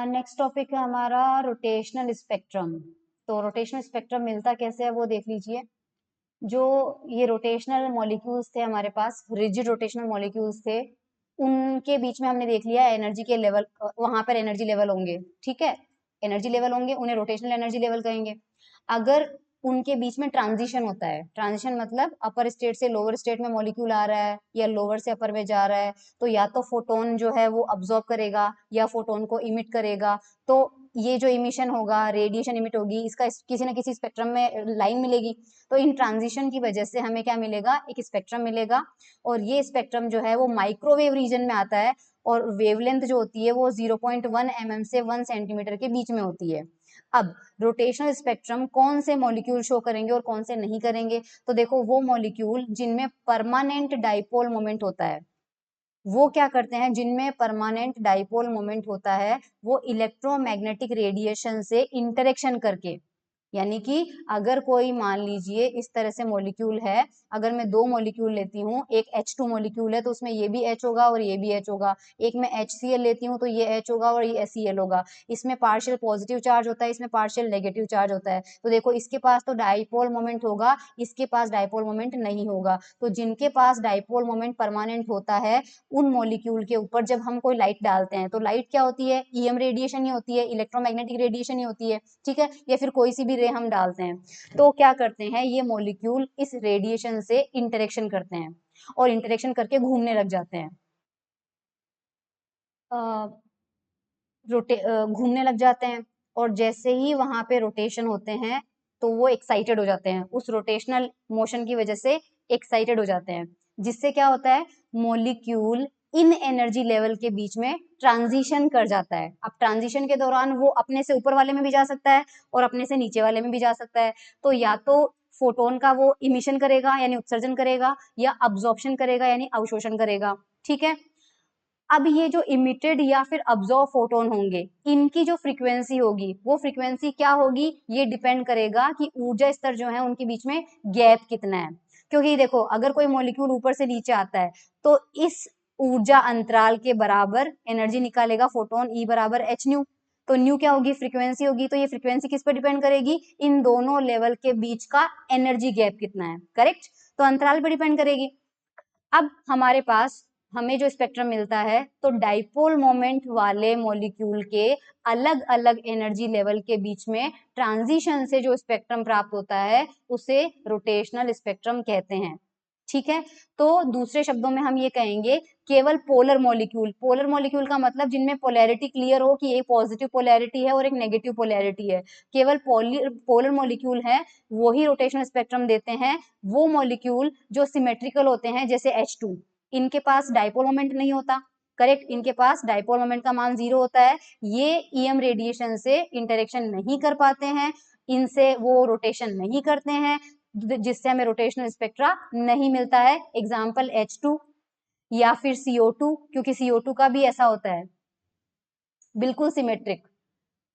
Next topic है हमारा rotational spectrum. तो रोटेशनल स्पेक्ट्रम मिलता कैसे है वो देख लीजिए। जो ये रोटेशनल मॉलिक्यूल्स थे हमारे पास, रिजिड रोटेशनल मॉलिक्यूल्स थे, उनके बीच में हमने देख लिया एनर्जी के लेवल, वहां पर एनर्जी लेवल होंगे, ठीक है। एनर्जी लेवल होंगे, उन्हें रोटेशनल एनर्जी लेवल कहेंगे। अगर उनके बीच में ट्रांजिशन होता है, ट्रांजिशन मतलब अपर स्टेट से लोअर स्टेट में मॉलिक्यूल आ रहा है या लोअर से अपर में जा रहा है, तो या तो फोटोन जो है वो अब्सॉर्ब करेगा या फोटोन को इमिट करेगा। तो ये जो इमिशन होगा, रेडिएशन इमिट होगी, इसका किसी ना किसी स्पेक्ट्रम में लाइन मिलेगी। तो इन ट्रांजिशन की वजह से हमें क्या मिलेगा, एक स्पेक्ट्रम मिलेगा। और ये स्पेक्ट्रम जो है वो माइक्रोवेव रीजन में आता है और वेवलेंथ जो होती है वो 0.1 mm से 1 सेंटीमीटर के बीच में होती है। अब रोटेशनल स्पेक्ट्रम कौन से मॉलिक्यूल शो करेंगे और कौन से नहीं करेंगे, तो देखो वो मॉलिक्यूल जिनमें परमानेंट डाइपोल मोमेंट होता है, वो क्या करते हैं, जिनमें परमानेंट डाइपोल मोमेंट होता है वो इलेक्ट्रोमैग्नेटिक रेडिएशन से इंटरेक्शन करके, यानी कि अगर कोई मान लीजिए इस तरह से मॉलिक्यूल है, अगर मैं दो मॉलिक्यूल लेती हूँ, एक H2 मॉलिक्यूल है तो उसमें ये भी H होगा और ये भी H होगा, एक मैं HCl लेती हूँ तो ये H होगा और ये Cl होगा, इसमें पार्शियल पॉजिटिव चार्ज होता है, इसमें पार्शियल नेगेटिव चार्ज होता है। तो देखो इसके पास तो डाइपोल मोमेंट होगा, इसके पास डाइपोल मोमेंट नहीं होगा। तो जिनके पास डाइपोल मोमेंट परमानेंट होता है उन मॉलिक्यूल के ऊपर जब हम कोई लाइट डालते हैं, तो लाइट क्या होती है, EM रेडिएशन ही होती है, इलेक्ट्रोमैग्नेटिक रेडिएशन ही होती है, ठीक है, या फिर कोई सी भी रे हम डालते हैं। तो क्या करते हैं, ये मॉलिक्यूल इस रेडिएशन से इंटरेक्शन करते हैं और इंटरेक्शन करके घूमने लग जाते हैं, घूमने लग जाते हैं। और जैसे ही वहां पे रोटेशन होते हैं तो वो एक्साइटेड हो जाते हैं, उस रोटेशनल मोशन की वजह से एक्साइटेड हो जाते हैं, जिससे क्या होता है, मॉलिक्यूल इन एनर्जी लेवल के बीच में ट्रांजिशन कर जाता है। अब ट्रांजिशन के दौरान वो अपने से ऊपर वाले में भी जा सकता है और अपने से नीचे वाले में भी जा सकता है। तो या तो फोटोन का वो इमिशन करेगा यानी उत्सर्जन करेगा, या अब्जॉर्प्शन करेगा यानी अवशोषण करेगा, ठीक है। अब ये जो इमिटेड या फिर अब्जॉर्ब फोटोन होंगे, इनकी जो फ्रीक्वेंसी होगी वो फ्रीक्वेंसी क्या होगी, ये डिपेंड करेगा कि ऊर्जा स्तर जो है उनके बीच में गैप कितना है। क्योंकि देखो अगर कोई मॉलिक्यूल ऊपर से नीचे आता है तो इस ऊर्जा अंतराल के बराबर एनर्जी निकालेगा फोटोन, E बराबर एच न्यू। तो न्यू क्या होगी, फ्रीक्वेंसी होगी। तो ये फ्रीक्वेंसी किस पर डिपेंड करेगी, इन दोनों लेवल के बीच का एनर्जी गैप कितना है, करेक्ट। तो अंतराल पर डिपेंड करेगी। अब हमारे पास हमें जो स्पेक्ट्रम मिलता है, तो डाइपोल मोमेंट वाले मॉलिक्यूल के अलग अलग एनर्जी लेवल के बीच में ट्रांजिशन से जो स्पेक्ट्रम प्राप्त होता है उसे रोटेशनल स्पेक्ट्रम कहते हैं, ठीक है। तो दूसरे शब्दों में हम ये कहेंगे, केवल पोलर मॉलिक्यूल, पोलर मॉलिक्यूल का मतलब जिनमें पोलैरिटी क्लियर हो कि एक पॉजिटिव पोलैरिटी है और एक नेगेटिव पोलैरिटी है, केवल पोलर मॉलिक्यूल है वो ही रोटेशनल स्पेक्ट्रम देते हैं। वो मॉलिक्यूल जो सिमेट्रिकल होते हैं जैसे H2, इनके पास डाइपोल मोमेंट नहीं होता, करेक्ट, इनके पास डाइपोल मोमेंट का मान 0 होता है, ये EM रेडिएशन से इंटरेक्शन नहीं कर पाते हैं, इनसे वो रोटेशन नहीं करते हैं, जिससे हमें रोटेशनल स्पेक्ट्रा नहीं मिलता है। एग्जाम्पल H2 या फिर CO2, क्योंकि CO2 का भी ऐसा होता है, बिल्कुल सिमेट्रिक।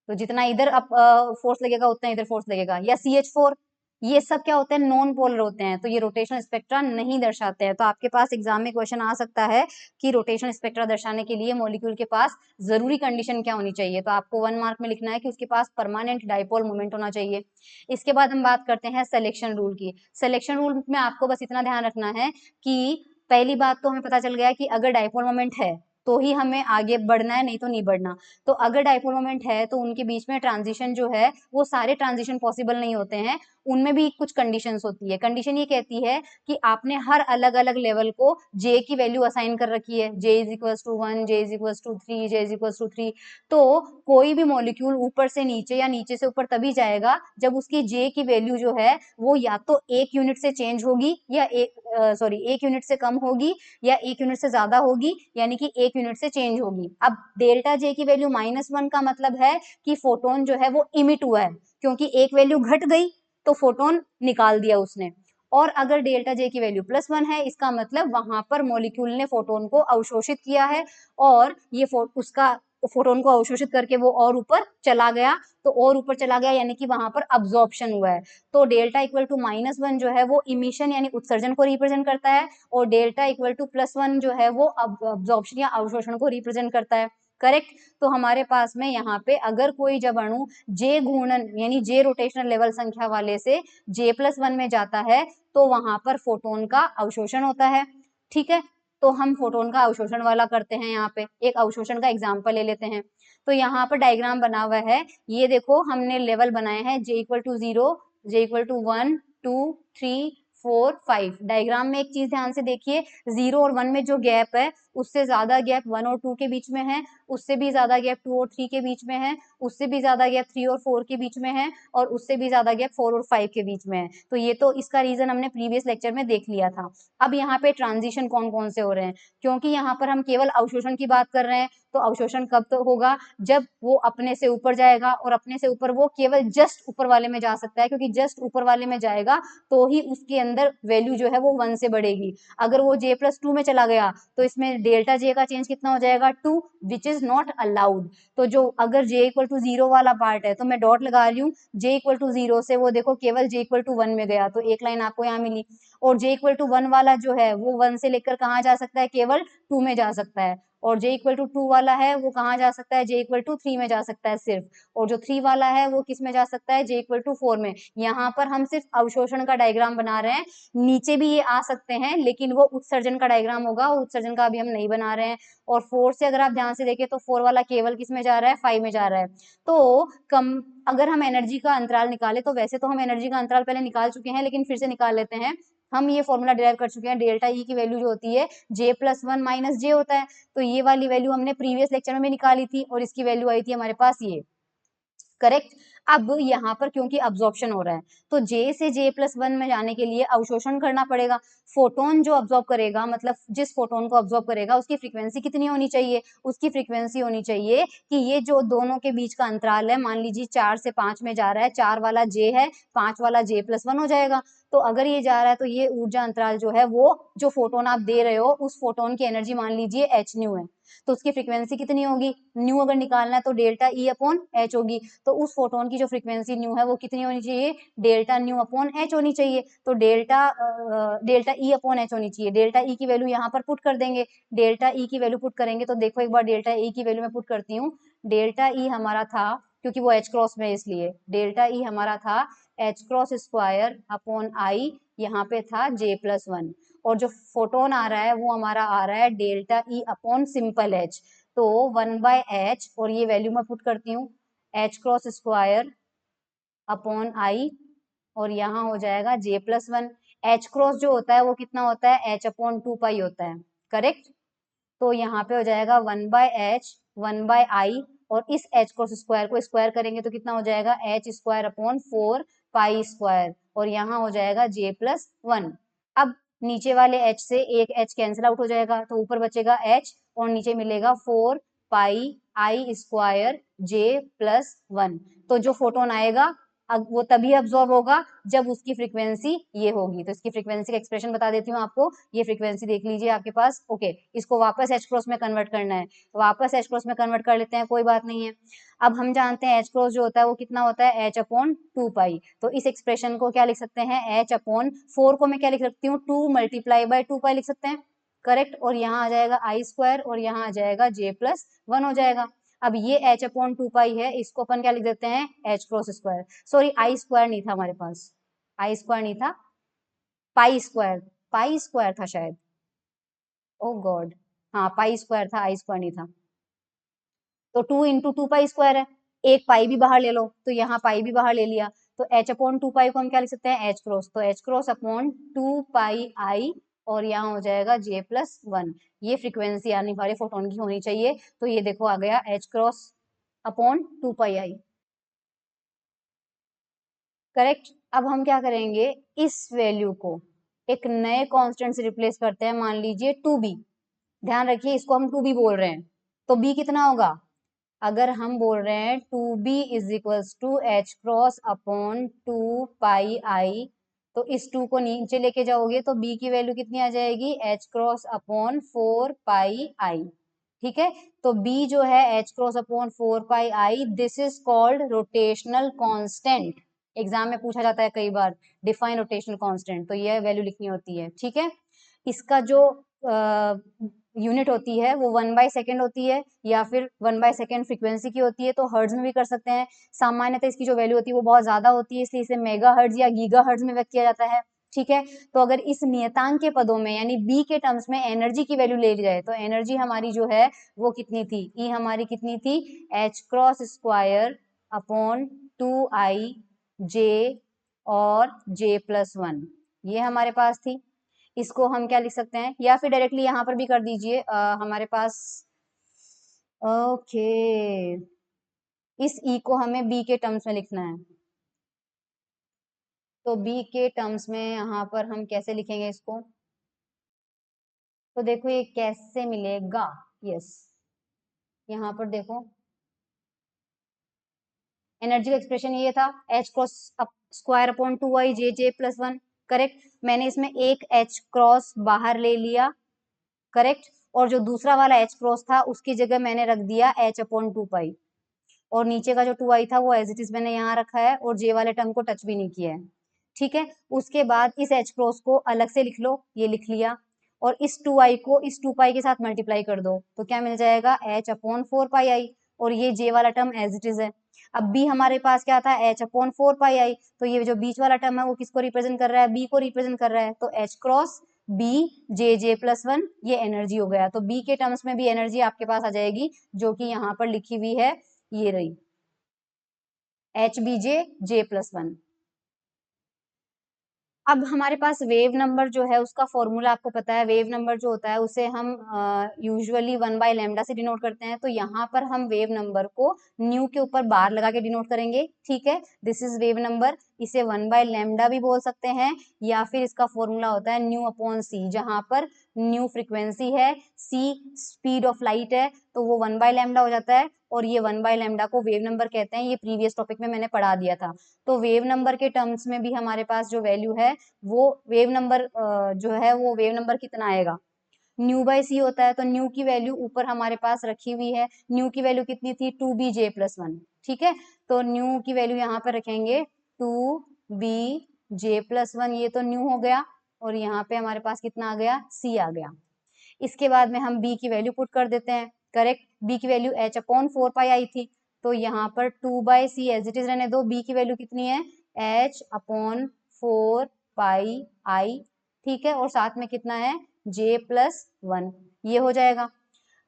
तो जितना इधर फोर्स लगेगा उतना इधर फोर्स लगेगा, या CH4, ये सब क्या होते हैं, नॉन पोलर होते हैं, तो ये रोटेशनल स्पेक्ट्रा नहीं दर्शाते हैं। तो आपके पास एग्जाम में क्वेश्चन आ सकता है कि रोटेशनल स्पेक्ट्रा दर्शाने के लिए मॉलिक्यूल के पास जरूरी कंडीशन क्या होनी चाहिए, तो आपको 1 मार्क में लिखना है कि उसके पास परमानेंट डाइपोल मोमेंट होना चाहिए। इसके बाद हम बात करते हैं सिलेक्शन रूल की। सिलेक्शन रूल में आपको बस इतना ध्यान रखना है कि पहली बात तो हमें पता चल गया कि अगर डाइपोल मोमेंट है तो ही हमें आगे बढ़ना है, नहीं तो नहीं बढ़ना। तो अगर डाइपोल मोमेंट है तो उनके बीच में ट्रांजिशन जो है वो सारे ट्रांजिशन पॉसिबल नहीं होते हैं, उनमें भी कुछ कंडीशंस होती है। कंडीशन ये कहती है कि आपने हर अलग अलग लेवल को J की वैल्यू असाइन कर रखी है, J is equal to 1, J is equal to 3, J is equal to 3। तो कोई भी मॉलिक्यूल ऊपर से नीचे या नीचे से ऊपर तभी जाएगा जब उसकी J की वैल्यू जो है वो या तो 1 यूनिट से चेंज होगी या 1 यूनिट से कम होगी या 1 यूनिट से ज्यादा होगी, यानी कि 1 यूनिट से चेंज होगी। अब डेल्टा J की वैल्यू -1 का मतलब है कि फोटोन जो है वो इमिट हुआ है, क्योंकि एक वैल्यू घट गई तो फोटोन निकाल दिया उसने। और अगर डेल्टा J की वैल्यू +1 है, इसका मतलब वहां पर मॉलिक्यूल ने फोटोन को अवशोषित किया है और ये उसका फोटोन को अवशोषित करके वो और ऊपर चला गया। तो और ऊपर चला गया यानी कि वहां पर अब्जॉर्प्शन हुआ है। तो डेल्टा इक्वल टू -1 जो है वो इमिशन यानी उत्सर्जन को रिप्रेजेंट करता है, और डेल्टा इक्वल टू +1 जो है वो अब्जॉर्प्शन या अवशोषण को रिप्रेजेंट करता है। करेक्ट। तो हमारे पास में यहाँ पे अगर कोई जब अणु जे घूर्णन यानी जे रोटेशनल लेवल संख्या वाले से J+1 में जाता है तो वहां पर फोटोन का अवशोषण होता है। ठीक है, तो हम फोटोन का अवशोषण वाला करते हैं। यहाँ पे एक अवशोषण का एग्जाम्पल ले लेते हैं। तो यहाँ पर डायग्राम बना हुआ है, ये देखो हमने लेवल बनाए हैं J=0, J=1, 2, 3, 4, 5। डायग्राम में एक चीज ध्यान से देखिए, 0 और 1 में जो गैप है उससे ज्यादा गैप 1 और 2 के बीच में है, उससे भी ज्यादा गैप 2 और 3 के बीच में है, उससे भी ज्यादा गैप 3 और 4 के बीच में है, और उससे भी ज्यादा गैप 4 और 5 के बीच में है। तो ये तो इसका रीजन हमने प्रीवियस लेक्चर में देख लिया था। अब यहाँ पे ट्रांजिशन कौन कौन से हो रहे हैं, क्योंकि यहाँ पर हम केवल अवशोषण की बात कर रहे हैं, तो अवशोषण कब तो होगा जब वो अपने से ऊपर जाएगा, और अपने से ऊपर वो केवल जस्ट ऊपर वाले में जा सकता है, क्योंकि जस्ट ऊपर वाले में जाएगा तो ही उसके अंदर वैल्यू जो है वो 1 से बढ़ेगी। अगर वो J+2 में चला गया तो इसमें डेल्टा J का चेंज कितना हो जाएगा, 2, विच इज नॉट अलाउड। तो जो अगर J=0 वाला पार्ट है तो मैं डॉट लगा रही हूँ, J=0 से वो देखो केवल J=1 में गया, तो एक लाइन आपको यहाँ मिली। और J=1 वाला जो है वो 1 से लेकर कहाँ जा सकता है, केवल 2 में जा सकता है। और J=2 वाला है वो कहाँ जा सकता है, J=3 में जा सकता है सिर्फ। और जो 3 वाला है वो किस में जा सकता है, J=4 में। यहाँ पर हम सिर्फ अवशोषण का डायग्राम बना रहे हैं, नीचे भी ये आ सकते हैं लेकिन वो उत्सर्जन का डायग्राम होगा, और उत्सर्जन का अभी हम नहीं बना रहे हैं। और 4 से अगर आप ध्यान से देखें तो 4 वाला केवल किस में जा रहा है, 5 में जा रहा है। तो कम अगर हम एनर्जी का अंतराल निकाले, तो वैसे तो हम एनर्जी का अंतराल पहले निकाल चुके हैं लेकिन फिर से निकाल लेते हैं। हम ये फॉर्मूला डिराइव कर चुके हैं, डेल्टा ई की वैल्यू जो होती है J+1 माइनस जे होता है। तो ये वाली वैल्यू हमने प्रीवियस लेक्चर में भी निकाली थी, और इसकी वैल्यू आई थी हमारे पास ये। करेक्ट। अब यहाँ पर क्योंकि अब्जॉर्प्शन हो रहा है तो J से J+1 में जाने के लिए अवशोषण करना पड़ेगा। फोटोन जो अब्जॉर्ब करेगा, मतलब जिस फोटोन को अब्जॉर्ब करेगा उसकी फ्रीक्वेंसी कितनी होनी चाहिए, उसकी फ्रीक्वेंसी होनी चाहिए कि ये जो दोनों के बीच का अंतराल है, मान लीजिए 4 से 5 में जा रहा है, 4 वाला J है, 5 वाला J+1 हो जाएगा। तो अगर ये जा रहा है तो ये ऊर्जा अंतराल जो है वो जो फोटोन आप दे रहे हो उस फोटोन की एनर्जी मान लीजिए h न्यू है, तो उसकी फ्रीक्वेंसी कितनी होगी, न्यू अगर निकालना है तो डेल्टा ई अपॉन एच होगी। तो उस फोटोन की जो फ्रीक्वेंसी न्यू है वो कितनी होनी चाहिए, डेल्टा न्यू अपॉन एच होनी चाहिए। तो डेल्टा ई अपॉन एच होनी चाहिए। डेल्टा ई की वैल्यू यहाँ पर पुट कर देंगे, डेल्टा ई की वैल्यू पुट करेंगे तो देखो एक बार डेल्टा ई की वैल्यू मैं पुट करती हूँ। डेल्टा ई हमारा था, क्योंकि वो एच क्रॉस में इसलिए डेल्टा ई हमारा था H cross square upon I, यहाँ पे था J+1, और जो फोटोन आ रहा है वो हमारा आ रहा है delta E upon simple H. तो 1/h, और ये वैल्यू मैं पुट करती हूँ, H cross square upon I, और यहाँ हो जाएगा J+1। एच क्रॉस जो होता है वो कितना होता है, h/2 होता है। करेक्ट। तो यहाँ पे हो जाएगा 1/h 1/i, और इस h क्रॉस स्क्वायर को स्क्वायर करेंगे तो कितना हो जाएगा, h² अपॉन 4 पाई स्क्वायर, और यहाँ हो जाएगा J+1। अब नीचे वाले h से एक h कैंसिल आउट हो जाएगा तो ऊपर बचेगा h, और नीचे मिलेगा 4 पाई आई स्क्वायर J+1। तो जो फोटोन आएगा अब वो तभी अब्सॉर्ब होगा जब उसकी फ्रीक्वेंसी ये होगी। तो इसकी फ्रीक्वेंसी का एक्सप्रेशन बता देती हूँ आपको, ये फ्रीक्वेंसी देख लीजिए आपके पास। ओके, इसको वापस एच क्रॉस में कन्वर्ट करना है, वापस एच क्रॉस में कन्वर्ट कर लेते हैं, कोई बात नहीं है। अब हम जानते हैं एच क्रॉस जो होता है वो कितना होता है, h/2 तो इस एक्सप्रेशन को क्या लिख सकते हैं, h/4 को मैं क्या लिख सकती हूँ, 2 × 2 लिख सकते हैं। करेक्ट। और यहाँ आ जाएगा I² और यहाँ आ जाएगा J+1 हो जाएगा। अब ये h/2 है, इसको अपन क्या लिख देते हैं, h cross square. Sorry, I² नहीं था हमारे पास, I² नहीं था, पाई स्क्वायर था शायद। ओ गॉड, हाँ पाई² था, I² नहीं था। तो 2 × 2 है, एक पाई भी बाहर ले लो, तो यहाँ पाई भी बाहर ले लिया, तो h/2 को हम क्या लिख सकते हैं, h क्रॉस। तो h क्रॉस अपॉन 2 पाई आई, और यहाँ हो जाएगा J+1। ये फ्रीक्वेंसी आने वाले फोटोन की होनी चाहिए। तो ये देखो आ गया h क्रॉस अपॉन 2 पाई आई। करेक्ट। अब हम क्या करेंगे, इस वैल्यू को एक नए कांस्टेंट से रिप्लेस करते हैं, मान लीजिए 2b। ध्यान रखिए इसको हम 2b बोल रहे हैं, तो b कितना होगा, अगर हम बोल रहे हैं 2b is equals to H cross upon 2 pi i, तो इस 2 को नीचे लेके जाओगे तो b की वैल्यू कितनी आ जाएगी, एच क्रॉस अपॉन 4 पाई आई। ठीक है, तो b जो है H cross upon 4 pi I, this is called rotational constant. Exam में पूछा जाता है कई बार, डिफाइन रोटेशनल कांस्टेंट, तो ये वैल्यू लिखनी होती है। ठीक है, इसका जो यूनिट होती है वो 1/सेकंड होती है या फिर 1/सेकंड फ्रीक्वेंसी की होती है, तो हर्ट्ज में भी कर सकते हैं। सामान्यतः इसकी जो वैल्यू होती है वो बहुत ज्यादा होती है, इसलिए इसे मेगा हर्ट्ज या गीगा हर्ट्ज में व्यक्त किया जाता है। ठीक है, तो अगर इस नियतांक के पदों में यानी बी के टर्म्स में एनर्जी की वैल्यू ले ली जाए तो एनर्जी हमारी जो है वो कितनी थी, ई हमारी कितनी थी, H cross square upon 2i जे और j+1, ये हमारे पास थी। इसको हम क्या लिख सकते हैं, या फिर डायरेक्टली यहाँ पर भी कर दीजिए, हमारे पास ओके, इस ई को हमें बी के टर्म्स में लिखना है, तो बी के टर्म्स में यहाँ पर हम कैसे लिखेंगे इसको, तो देखो ये कैसे मिलेगा, यस, यहाँ पर देखो एनर्जी का एक्सप्रेशन ये था H cross square upon 2i जे+1, करेक्ट। मैंने इसमें एक एच क्रॉस बाहर ले लिया, करेक्ट, और जो दूसरा वाला एच क्रॉस था उसकी जगह मैंने रख दिया एच अपॉन 2 पाई, और नीचे का जो 2i था वो एज इट इज मैंने यहाँ रखा है और जे वाले टर्म को टच भी नहीं किया है। ठीक है, उसके बाद इस एच क्रॉस को अलग से लिख लो, ये लिख लिया, और इस 2i को इस 2 पाई के साथ मल्टीप्लाई कर दो तो क्या मिल जाएगा h अपॉन 4 पाई आई, और ये j वाला टर्म एज इट इज है। अब b हमारे पास क्या था, h अपॉन 4 पाई आई, तो ये जो बीच वाला टर्म है वो किसको रिप्रेजेंट कर रहा है, b को रिप्रेजेंट कर रहा है, तो h क्रॉस b j+1 ये एनर्जी हो गया। तो b के टर्म्स में भी एनर्जी आपके पास आ जाएगी जो कि यहाँ पर लिखी हुई है, ये रही HBJ+1। अब हमारे पास वेव नंबर जो है उसका फॉर्मूला आपको पता है, वेव नंबर जो होता है उसे हम यूजुअली 1/लैम्डा से डिनोट करते हैं, तो यहाँ पर हम वेव नंबर को न्यू के ऊपर बार लगा के डिनोट करेंगे। ठीक है, दिस इज वेव नंबर, इसे 1/लैम्डा भी बोल सकते हैं, या फिर इसका फॉर्मूला होता है न्यू अपॉन सी, जहां पर न्यू फ्रीक्वेंसी है, सी स्पीड ऑफ लाइट है, तो वो 1/लैम्डा हो जाता है, और ये 1/लैम्डा को वेव नंबर कहते हैं, ये प्रीवियस टॉपिक में मैंने पढ़ा दिया था। तो वेव नंबर के टर्म्स में भी हमारे पास जो वैल्यू है वो वेव नंबर जो है वो वेव नंबर कितना आएगा, न्यू/सी होता है, तो न्यू की वैल्यू ऊपर हमारे पास रखी हुई है, न्यू की वैल्यू कितनी थी 2bj+1। ठीक है, तो न्यू की वैल्यू यहाँ पर रखेंगे 2bj+1, ये तो न्यू हो गया, और यहाँ पे हमारे पास कितना आ गया, सी आ गया। इसके बाद में हम बी की वैल्यू पुट कर देते हैं, करेक्ट, बी की वैल्यू h अपॉन 4 पाई आई थी, तो यहाँ पर 2/c एज इट इज रहने दो, बी की वैल्यू कितनी है h अपॉन 4 पाई आई, ठीक है, और साथ में कितना है j+1, ये हो जाएगा।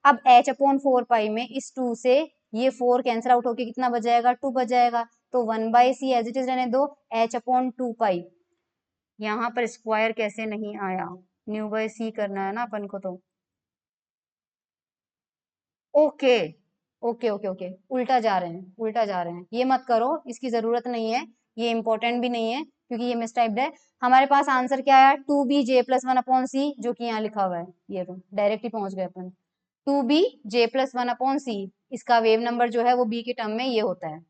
अब h अपॉन 4 पाई में इस 2 से ये 4 कैंसिल आउट होके कितना बच जाएगा, 2 बच जाएगा, तो 1/c एज इट इज रहने दो, h अपॉन 2 पाई, यहाँ पर स्क्वायर कैसे नहीं आया, न्यू/c करना है ना अपन को, तो ओके ओके ओके ओके, उल्टा जा रहे हैं, उल्टा जा रहे हैं, ये मत करो, इसकी जरूरत नहीं है, ये इंपॉर्टेंट भी नहीं है क्योंकि ये मिसटाइप्ड है। हमारे पास आंसर क्या आया, 2bj+1/c, जो कि यहाँ लिखा हुआ है, ये तो डायरेक्ट ही पहुंच गए अपन, 2bj+1/c, इसका वेव नंबर जो है वो b के टर्म में ये होता है।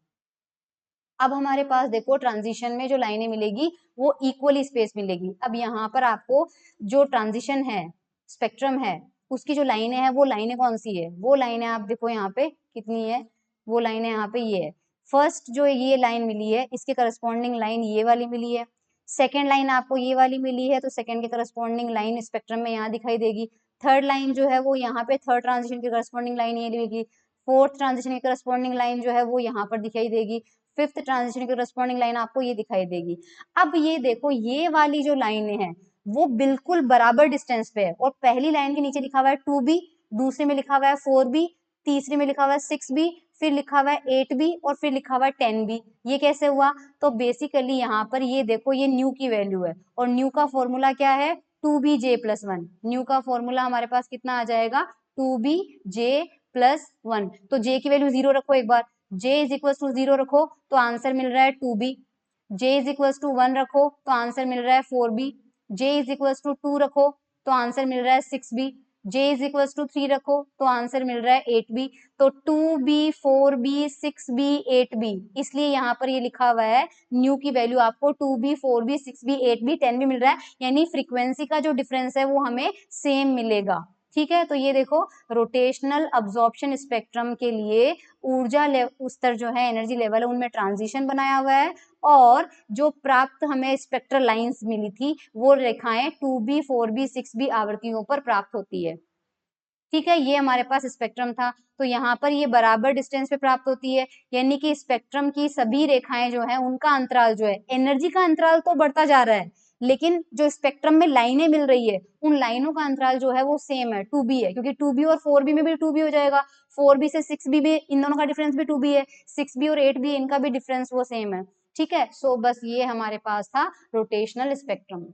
अब हमारे पास देखो ट्रांजिशन में जो लाइनें मिलेगी वो इक्वली स्पेस मिलेगी। अब यहाँ पर आपको जो ट्रांजिशन है, स्पेक्ट्रम है, उसकी जो लाइनें हैं वो लाइनें कौन सी है, वो लाइनें आप देखो यहाँ पे कितनी है, वो लाइनें यहाँ पे ये है। फर्स्ट जो ये लाइन मिली है इसके करस्पॉन्डिंग लाइन ये वाली मिली है, सेकेंड लाइन आपको ये वाली मिली है, तो सेकेंड के करस्पॉन्डिंग लाइन स्पेक्ट्रम में यहाँ दिखाई देगी। थर्ड लाइन जो है वो यहाँ पे थर्ड ट्रांजिशन की करस्पॉन्डिंग लाइन ये देगी, फोर्थ ट्रांजिशन की करस्पॉन्डिंग लाइन जो है वो यहाँ पर दिखाई देगी, फिफ्थ ट्रांजिशन की करस्पॉन्डिंग लाइन आपको ये दिखाई देगी। अब ये देखो ये वाली जो लाइनें हैं वो बिल्कुल बराबर डिस्टेंस पे है, और पहली लाइन के नीचे लिखा हुआ है 2b, दूसरे में लिखा हुआ है 4b, तीसरे में लिखा हुआ है 6b, फिर लिखा हुआ है 8b, और फिर लिखा हुआ है 10b। ये कैसे हुआ, तो बेसिकली यहाँ पर ये देखो ये न्यू की वैल्यू है, और न्यू का फॉर्मूला क्या है 2bj+1, न्यू का फॉर्मूला हमारे पास कितना आ जाएगा 2bj+1, तो j की वैल्यू 0 रखो एक बार, j इज इक्वल टू 0 रखो तो आंसर मिल रहा है 2b, j is equal to 1 रखो तो आंसर मिल रहा है 4b, j is equal to 2 रखो तो आंसर मिल रहा है 6b, j is equal to 3 रखो तो आंसर मिल रहा है 8b। तो 2b 4b 6b 8b, इसलिए यहाँ पर ये लिखा हुआ है न्यू की वैल्यू आपको 2b 4b 6b 8b 10b मिल रहा है, यानी फ्रीक्वेंसी का जो डिफरेंस है वो हमें सेम मिलेगा। ठीक है, तो ये देखो रोटेशनल अब्जॉर्प्शन स्पेक्ट्रम के लिए ऊर्जा स्तर जो है एनर्जी लेवल है उनमें ट्रांजिशन बनाया हुआ है, और जो प्राप्त हमें स्पेक्ट्रल लाइंस मिली थी वो रेखाएं 2b 4b 6b आवृत्तियों पर प्राप्त होती है। ठीक है, ये हमारे पास स्पेक्ट्रम था। तो यहाँ पर ये बराबर डिस्टेंस पे प्राप्त होती है, यानी कि स्पेक्ट्रम की सभी रेखाएं जो है उनका अंतराल जो है, एनर्जी का अंतराल तो बढ़ता जा रहा है, लेकिन जो स्पेक्ट्रम में लाइनें मिल रही है उन लाइनों का अंतराल जो है वो सेम है, 2b है, क्योंकि 2b और 4b में भी 2b हो जाएगा, 4b से 6b में इन दोनों का डिफरेंस भी 2b है, 6b और 8b इनका भी डिफरेंस वो सेम है। ठीक है, सो बस ये हमारे पास था रोटेशनल स्पेक्ट्रम।